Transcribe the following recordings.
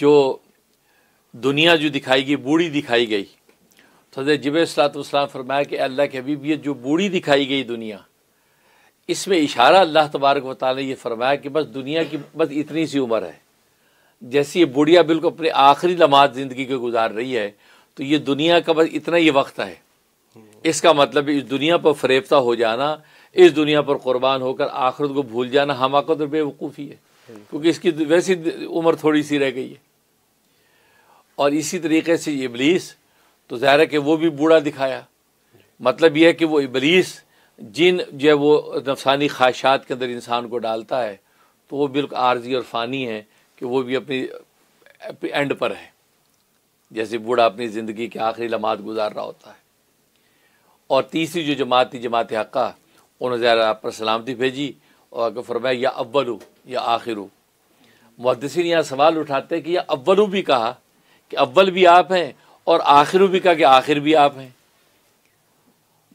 جو دنیا جو دکھائی گئی بوڑھی دکھائی گئی، تو حضرت جبرائیل علیہ الصلوۃ والسلام فرمایا کہ اللہ کے حبیب یہ جو بوڑھی دکھائی گئی دنیا، اس میں اشارہ اللہ تبارک و تعالیٰ نے یہ فرمایا کہ بس دنیا کی بس اتنی سی عمر ہے، جیسے یہ بڑھیا بالکل اپنے آخری لمحات زندگی کے گزار رہی ہے، تو یہ دنیا کا بس اتنا ہی وقت ہے۔ اس کا مطلب اس دنیا پر فریفتہ ہو جانا، اس دنیا پر قربان ہو کر آخرت کو بھول جانا حماقت اور بے وقوفی ہے، کیونکہ اس کی ویسی عمر تھوڑی سی رہ گئی ہے۔ اور اسی طریقے سے ابلیس تو ظاہر ہے کہ وہ بھی بوڑھا دکھایا، مطلب یہ ہے کہ وہ ابلیس جن جو وہ نفسانی خواہشات کے اندر انسان کو ڈالتا ہے، تو وہ بالکل عارضی اور فانی ہے کہ وہ بھی اپنی اینڈ پر ہے، جیسے بوڑھا اپنی زندگی کے آخری لمحات گزار رہا ہوتا ہے۔ اور تیسری جو جماعت تھی جماعت حقہ، انہوں نے ظاہر آپ پر سلامتی بھیجی اور کہ فرمایا یا اولو یا آخرو۔ محدثین یہاں سوال اٹھاتے ہیں کہ یا اولو بھی کہا کہ اول بھی آپ ہیں، اور آخرو بھی کہا کہ آخر بھی آپ ہیں۔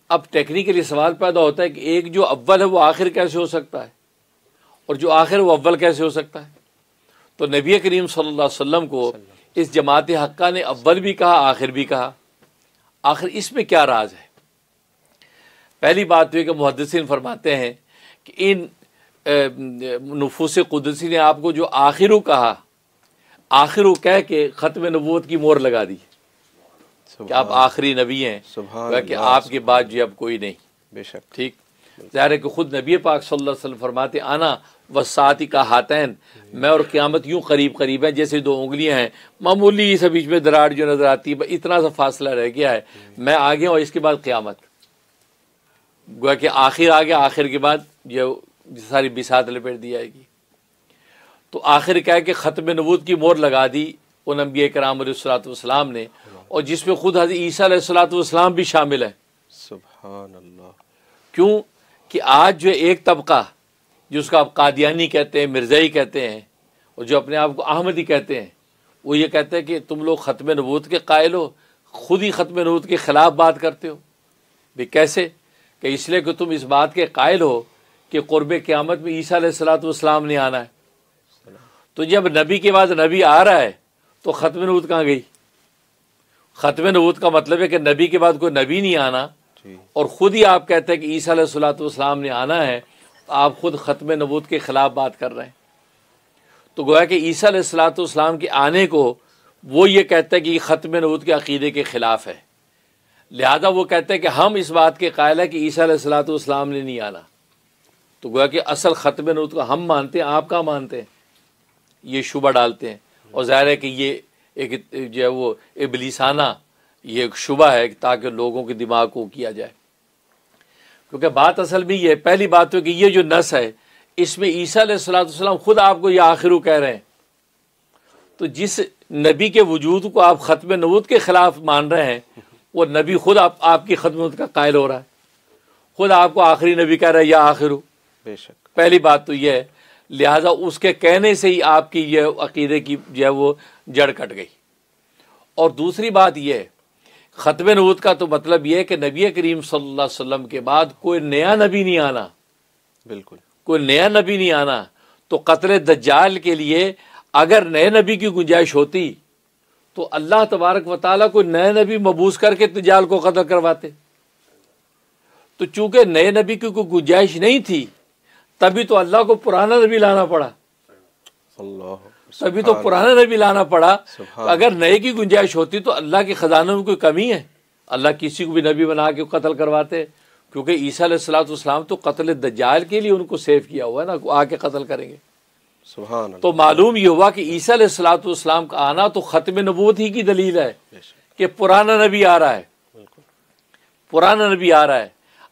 اب ٹیکنیکلی سوال پیدا ہوتا ہے کہ ایک جو اول ہے وہ آخر کیسے ہو سکتا ہے، اور جو آخر وہ اول کیسے ہو سکتا ہے؟ تو نبی کریم صلی اللہ علیہ وسلم کو اس جماعت حقہ نے اول بھی کہا آخر بھی کہا، آخر اس میں کیا راز ہے؟ پہلی بات تو یہ کہ محدثین فرماتے ہیں کہ ان نفوس قدسی نے آپ کو جو آخرو کہا، آخرو کہہ کے ختم نبوت کی مہر لگا دی کہ آپ آخری نبی ہیں، کہ آپ کے بعد جو اب کوئی نہیں۔ بے شک ٹھیک، ظاہر ہے کہ خود نبی پاک صلی اللہ علیہ وسلم فرماتے آنا والساعۃ کہاتین، میں اور قیامت یوں قریب قریب ہیں جیسے دو انگلیاں ہیں، معمولی سا بیچ میں دراڑ جو نظر آتی ہے، اتنا سا فاصلہ رہ گیا ہے، میں آگے اور اس کے بعد قیامت، گویا کہ آخر آگے، آخر کے بعد جو ساری بساط لپیٹ دی جائے گی۔ تو آخر کہہ کہ ختم نبوت کی مہر لگا دی ان انبیاء کرام علیہ الصلوۃ والسلام نے، اور جس میں خود حضرت عیسیٰ علیہ الصلوۃ والسلام بھی شامل ہے۔ سبحان اللہ۔ کیوں کہ آج جو ایک طبقہ جس کو آپ قادیانی کہتے ہیں، مرزائی کہتے ہیں، اور جو اپنے آپ کو احمدی کہتے ہیں، وہ یہ کہتے ہیں کہ تم لوگ ختم نبوت کے قائل ہو، خود ہی ختم نبوت کے خلاف بات کرتے ہو۔ بھی کیسے؟ کہ اس لیے کہ تم اس بات کے قائل ہو کہ قرب قیامت میں عیسیٰ علیہ الصلوۃ والسلام نے آنا ہے، تو جب نبی کے بعد نبی آ رہا ہے تو ختم نبوت کہاں گئی؟ ختم نبوت کا مطلب ہے کہ نبی کے بعد کوئی نبی نہیں آنا، اور خود ہی آپ کہتے ہیں کہ عیسیٰ علیہ الصلوۃ والسلام نے آنا ہے، تو آپ خود ختم نبوت کے خلاف بات کر رہے ہیں۔ تو گویا کہ عیسیٰ علیہ الصلوۃ والسلام کے آنے کو وہ یہ کہتا ہے کہ یہ ختم نبوت کے عقیدے کے خلاف ہے، لہذا وہ کہتے ہیں کہ ہم اس بات کے قائل ہیں کہ عیسیٰ علیہ الصلوۃ والسلام نے نہیں آنا۔ تو گویا کہ اصل ختم نبوت کو ہم مانتے ہیں، آپ کہاں مانتے ہیں؟ یہ شبہ ڈالتے ہیں، اور ظاہر ہے کہ یہ ایک جو ہے وہ ابلیسانہ یہ ایک شبہ ہے تاکہ لوگوں کے دماغ کو کیا جائے، کیونکہ بات اصل میں یہ ہے۔ پہلی بات تو کہ یہ جو نص ہے اس میں عیسیٰ علیہ الصلوۃ والسلام خود آپ کو یہ آخرو کہہ رہے ہیں، تو جس نبی کے وجود کو آپ ختم نبوت کے خلاف مان رہے ہیں، وہ نبی خود آپ کی ختم نبوت کا قائل ہو رہا ہے، خود آپ کو آخری نبی کہہ رہا ہے یا آخرو۔ بے شک پہلی بات تو یہ ہے، لہٰذا اس کے کہنے سے ہی آپ کی یہ عقیدے کی جو ہے وہ جڑ کٹ گئی۔ اور دوسری بات یہ ہے، ختم نبوت کا تو مطلب یہ ہے کہ نبی کریم صلی اللہ علیہ وسلم کے بعد کوئی نیا نبی نہیں آنا، بالکل کوئی نیا نبی نہیں آنا۔ تو قتل دجال کے لیے اگر نئے نبی کی گنجائش ہوتی تو اللہ تبارک و تعالیٰ کو نئے نبی مبعوث کر کے دجال کو قتل کرواتے، تو چونکہ نئے نبی کی کوئی گنجائش نہیں تھی، تبھی تو اللہ کو پرانا نبی لانا پڑا، اللہ، تبھی تو پرانا نبی لانا پڑا۔ اگر نئے کی گنجائش ہوتی تو اللہ کے خزانوں میں کوئی کمی ہے؟ اللہ کسی کو بھی نبی بنا کے قتل کرواتے، کیونکہ عیسیٰ علیہ الصلوۃ والسلام تو قتل دجال کے لیے ان کو سیو کیا ہوا ہے نا، آ کے قتل کریں گے۔ سبحان اللہ۔ تو معلوم یہ ہوا کہ عیسیٰ علیہ الصلوۃ والسلام کا آنا تو ختم نبوت ہی کی دلیل ہے کہ پرانا نبی آ رہا ہے، پرانا نبی آ رہا ہے۔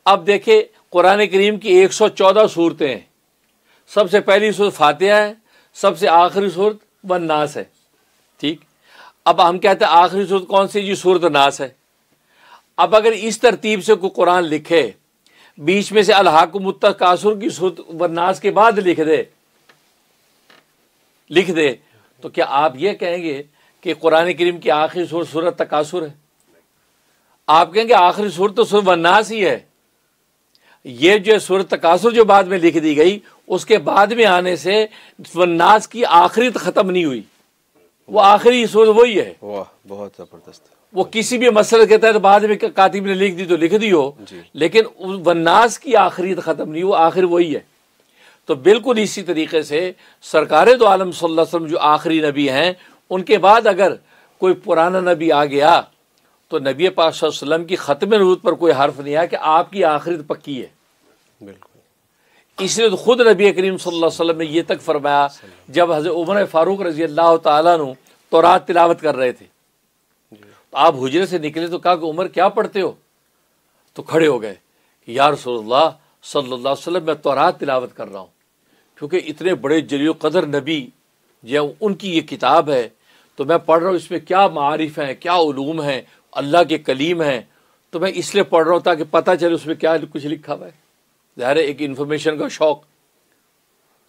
اب دیکھیں قرآن کریم کی 114 صورتیں ہیں، سب سے پہلی صورت فاتحہ ہے، سب سے آخری صورت والناس ہے، ٹھیک۔ اب ہم کہتے ہیں آخری صورت کون سی؟ جی صورت ناس ہے۔ اب اگر اس ترتیب سے کوئی قرآن لکھے، بیچ میں سے الحاکم التکاثر کی صورت والناس کے بعد لکھ دے تو کیا آپ یہ کہیں گے کہ قرآن کریم کی آخری صورت سورۃ تکاثر ہے؟ آپ کہیں گے آخری صورت تو سورۃ والناس ہی ہے۔ یہ جو سورۃ تکاثر جو بعد میں لکھ دی گئی، اس کے بعد میں آنے سے والناس کی آخری ختم نہیں ہوئی، وہ آخری صورت وہی ہے. واہ بہت زبردست. وہ کسی بھی مسئلے کے تحت بعد میں کاتب نے لکھ دی تو لکھ دی ہو, لیکن والناس کی آخریت ختم نہیں, وہ آخر وہی ہے. تو بالکل اسی طریقے سے سرکار دو عالم صلی اللہ علیہ وسلم جو آخری نبی ہیں, ان کے بعد اگر کوئی پرانا نبی آ گیا تو نبی پاک صلی اللہ علیہ وسلم کی ختم نبوت پر کوئی حرف نہیں آیا کہ آپ کی آخریت پکی ہے. بالکل. اس لیے تو خود نبی کریم صلی اللہ علیہ وسلم نے یہ تک فرمایا جب حضرت عمر فاروق رضی اللہ تعالیٰ عنہ تورات تلاوت کر رہے تھے, تو آپ حجرے سے نکلے تو کہا کہ عمر کیا پڑھتے ہو؟ تو کھڑے ہو گئے کہ یا رسول اللہ صلی اللہ علیہ وسلم میں تورات تلاوت کر رہا ہوں, کیونکہ اتنے بڑے جلیل قدر نبی جو ان کی یہ کتاب ہے تو میں پڑھ رہا ہوں, اس میں کیا معارف ہیں, کیا علوم ہیں, اللہ کے کلیم ہیں, تو میں اس لیے پڑھ رہا ہوں تاکہ پتہ چلے اس میں کیا کچھ لکھا ہوا ہے. ظاہر ہے ایک انفارمیشن کا شوق.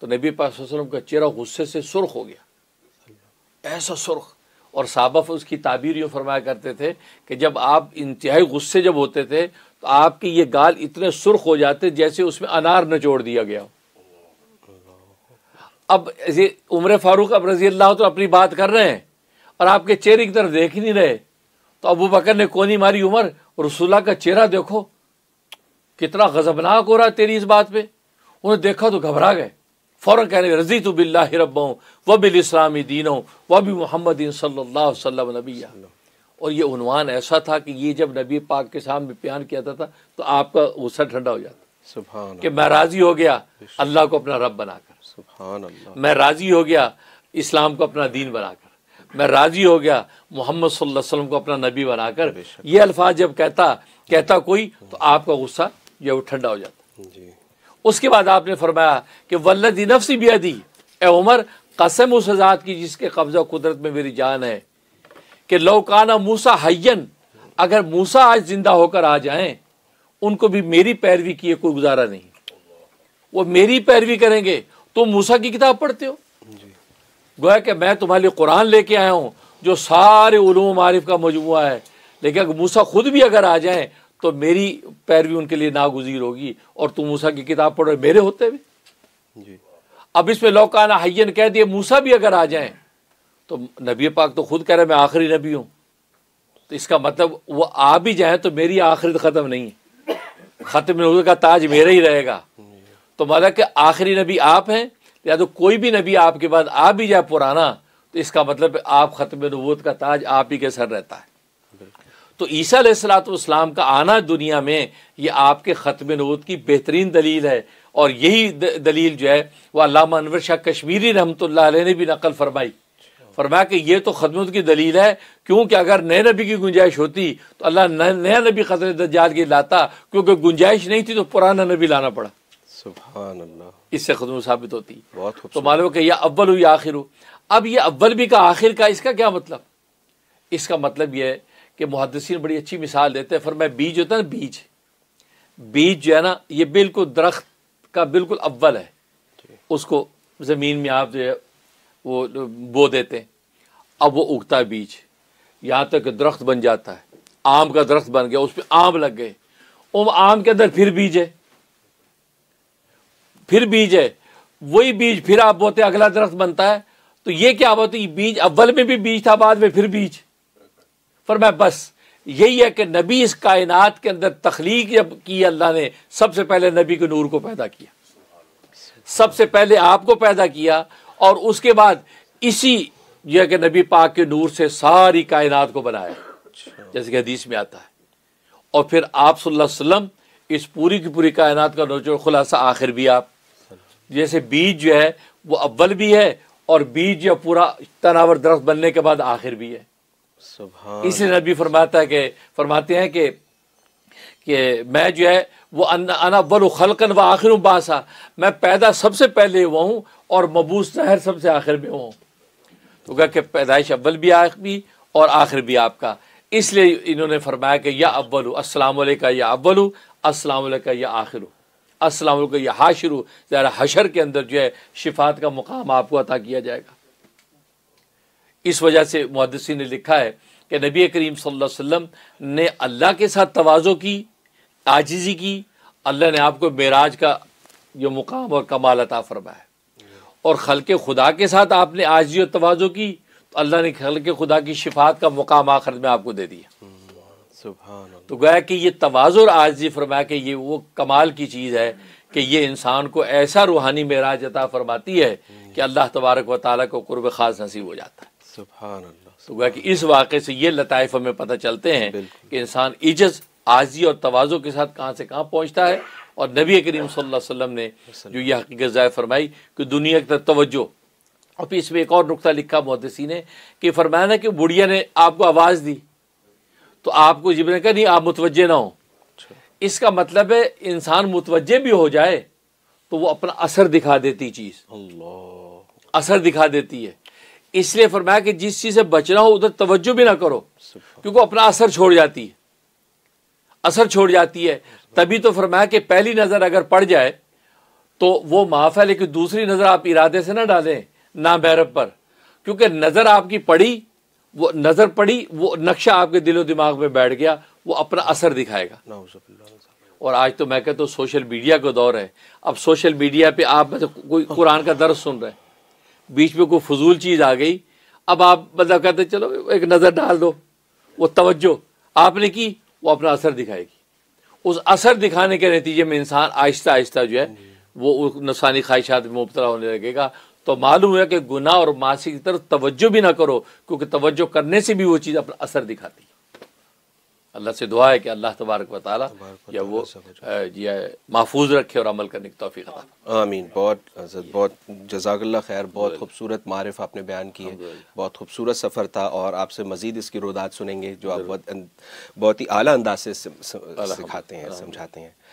تو نبی پاک صلی اللہ علیہ وسلم کا چہرہ غصے سے سرخ ہو گیا, ایسا سرخ. اور صحابہ اس کی تعبیر یوں فرمایا کرتے تھے کہ جب آپ انتہائی غصے جب ہوتے تھے تو آپ کی یہ گال اتنے سرخ ہو جاتے جیسے اس میں انار نچوڑ دیا گیا ہو. اب عمر فاروق اب رضی اللہ تو اپنی بات کر رہے ہیں اور آپ کے چہرے کی طرف دیکھ ہی نہیں رہے, تو ابو بکر نے کونی ماری, عمر رسول اللہ کا چہرہ دیکھو کتنا غضبناک ہو رہا ہے تیری اس بات پہ. انہوں نے دیکھا تو گھبرا گئے, فوراً کہنے لگے رضیت باللہ ربا وبالاسلام دینا وبمحمد صلی اللہ علیہ وسلم نبیہ. اور یہ عنوان ایسا تھا کہ یہ جب نبی پاک کے سامنے بیان کیا تھا تو آپ کا غصہ ٹھنڈا ہو جاتا سبحان کہ میں راضی ہو گیا اللہ کو اپنا رب بنا کر, سبحان اللہ. میں راضی ہو گیا اسلام کو اپنا دین بنا کر, میں راضی ہو گیا محمد صلی اللہ علیہ وسلم کو اپنا نبی بنا کر. یہ الفاظ جب کہتا کوئی تو آپ کا غصہ جو ہے وہ ٹھنڈا ہو جاتا. جی. اس کے بعد آپ نے فرمایا کہ والذی نفسی بیدی, اے عمر قسم اس ذات کی جس کے قبضہ قدرت میں میری جان ہے, کہ لو کانا موسیٰ حیًّا, اگر موسیٰ آج زندہ ہو کر آ جائیں ان کو بھی میری پیروی کیے کوئی گزارا نہیں, وہ میری پیروی کریں گے. تم موسیٰ کی کتاب پڑھتے ہو, گویا کہ میں تمہارے لیے قرآن لے کے آیا ہوں جو سارے علوم و معارف کا مجموعہ ہے, لیکن اگر موسیٰ خود بھی اگر آ جائیں تو میری پیروی ان کے لیے ناگزیر ہوگی, اور تم موسیٰ کی کتاب پڑھ رہے میرے ہوتے ہوئے. جی. اب اس میں لو کانا حیًّا کہہ دیے, موسیٰ بھی اگر آ جائیں تو نبی پاک تو خود کہہ رہے میں آخری نبی ہوں, تو اس کا مطلب وہ آ بھی جائیں تو میری آخرت ختم نہیں ہے, ختم نبوت کا تاج میرا ہی رہے گا. تو مطلب کہ آخری نبی آپ ہیں, یا تو کوئی بھی نبی آپ کے بعد آ بھی جائے پرانا تو اس کا مطلب آپ ختم نبوت کا تاج آپ ہی کے سر رہتا ہے. تو عیسیٰ علیہ الصلوۃ والسلام کا آنا دنیا میں یہ آپ کے ختم نبوت کی بہترین دلیل ہے, اور یہی دلیل جو ہے وہ علامہ انور شاہ کشمیری رحمۃ اللہ علیہ نے بھی نقل فرمایا کہ یہ تو ختم نبوت کی دلیل ہے, کیونکہ اگر نئے نبی کی گنجائش ہوتی تو اللہ نیا نبی خطر دجال کی لاتا, کیونکہ گنجائش نہیں تھی تو پرانا نبی لانا پڑا. سبحان اللہ. اس سے ختم ثابت ہوتی. بہت تو خوبصورت. معلوم کہ یا اول ہو یا آخر ہو. اب یہ اول بھی کا آخر کا اس کا کیا مطلب؟ اس کا مطلب یہ ہے کہ محدثین بڑی اچھی مثال دیتے ہیں. فرمایا بیج ہوتا ہے نا, بیج جو ہے نا یہ بالکل درخت کا بالکل اول ہے, اس کو زمین میں آپ جو ہے وہ بو دیتے ہیں, اب وہ اگتا ہے بیج, یہاں تک کہ درخت بن جاتا ہے, آم کا درخت بن گیا, اس پہ آم لگ گئے, آم کے اندر پھر بیج ہے, وہی بیج پھر آپ بوتے اگلا درخت بنتا ہے. تو یہ کیا بات ہے, بیج اول میں بھی بیج تھا, بعد میں پھر بیج. فرمایا بس یہی ہے کہ نبی اس کائنات کے اندر تخلیق جب کی اللہ نے, سب سے پہلے نبی کے نور کو پیدا کیا, سب سے پہلے آپ کو پیدا کیا, اور اس کے بعد اسی یہ کہ نبی پاک کے نور سے ساری کائنات کو بنایا, جیسے کہ حدیث میں آتا ہے. اور پھر آپ صلی اللہ علیہ وسلم اس پوری کی پوری کائنات کا نچوڑ خلاصہ آخر بھی آپ. جیسے بیج جو ہے وہ اول بھی ہے, اور بیج جو پورا تناور درخت بننے کے بعد آخر بھی ہے. سبحان. اس لیے نبی فرماتے ہیں کہ میں جو ہے وہ انا اول خلقا و آخر بعثا, میں پیدا سب سے پہلے ہوا ہوں اور مبعوث ظاہر سب سے آخر میں ہوں. تو کہا کہ پیدائش اول بھی آخر بھی اور آخر بھی آپ کا. اس لیے انہوں نے فرمایا کہ یا اول السلام علیکہ یا اول, السلام علیکہ یا آخر, السلام علیکم یا حاشر. ذرا حشر کے اندر جو ہے شفاعت کا مقام آپ کو عطا کیا جائے گا. اس وجہ سے محدثین نے لکھا ہے کہ نبی کریم صلی اللہ علیہ وسلم نے اللہ کے ساتھ تواضع کی, عاجزی کی, اللہ نے آپ کو معراج کا جو مقام اور کمال عطا فرمایا. اور خلق خدا کے ساتھ آپ نے عاجزی اور تواضع کی تو اللہ نے خلق خدا کی شفاعت کا مقام آخرت میں آپ کو دے دیا۔ سبحان اللہ۔ تو گویا کہ یہ تواضع اور عاجزی فرمایا کہ یہ وہ کمال کی چیز ہے کہ یہ انسان کو ایسا روحانی معراج عطا فرماتی ہے کہ اللہ تبارک و تعالیٰ کو قرب خاص نصیب ہو جاتا ہے۔ سبحان اللہ۔ تو گویا کہ اس واقعے سے یہ لطائف ہمیں پتہ چلتے ہیں کہ انسان عجز، عاجزی اور تواضع کے ساتھ کہاں سے کہاں پہنچتا ہے، اور نبی کریم صلی اللہ علیہ وسلم نے جو یہ حقیقت ظاہر فرمائی کہ دنیا کی طرف توجہ۔ اور پھر اس میں ایک اور نقطہ لکھا محدثین نے کہ فرمایا نا کہ بڑھیا نے آپ کو آواز دی تو آپ کو جبرائیل نے کہا نہیں آپ متوجہ نہ ہوں۔ اس کا مطلب ہے انسان متوجہ بھی ہو جائے تو وہ اپنا اثر دکھا دیتی چیز، اللہ، اثر دکھا دیتی ہے۔ اس لیے فرمایا کہ جس چیز سے بچنا ہو ادھر توجہ بھی نہ کرو کیونکہ وہ اپنا اثر چھوڑ جاتی ہے، اثر چھوڑ جاتی ہے۔ تبھی تو فرمایا کہ پہلی نظر اگر پڑ جائے تو وہ معاف ہے، لیکن دوسری نظر آپ ارادے سے نہ ڈالیں نامحرم پر، کیونکہ نظر آپ کی پڑی، وہ نظر پڑی، وہ نقشہ آپ کے دل و دماغ میں بیٹھ گیا، وہ اپنا اثر دکھائے گا۔ نعوذ باللہ۔ اور آج تو میں کہتا ہوں سوشل میڈیا کا دور ہے، اب سوشل میڈیا پہ آپ کوئی قرآن کا درس سن رہے ہیں، بیچ میں کوئی فضول چیز آ گئی، اب آپ مطلب کہتے ہیں چلو ایک نظر ڈال دو، وہ توجہ آپ نے کی، وہ اپنا اثر دکھائے گی۔ اس اثر دکھانے کے نتیجے میں انسان آہستہ آہستہ جو ہے وہ نفسانی خواہشات میں مبتلا ہونے لگے گا۔ تو معلوم ہے کہ گناہ اور معاصی کی طرف توجہ بھی نہ کرو، کیونکہ توجہ کرنے سے بھی وہ چیز اپنا اثر دکھاتی ہے۔ اللہ سے دعا ہے کہ اللہ تبارک و تعالیٰ یا وہ محفوظ رکھے اور عمل کرنے کی توفیق عطا فرمائے۔ آمین۔ بہت حضرت، بہت جزاک اللہ خیر، بہت خوبصورت معرف آپ نے بیان کی ہے، بہت خوبصورت سفر تھا، اور آپ سے مزید اس کی رودات سنیں گے جو آپ بہت ہی اعلیٰ انداز سے سکھاتے ہیں، سمجھاتے ہیں۔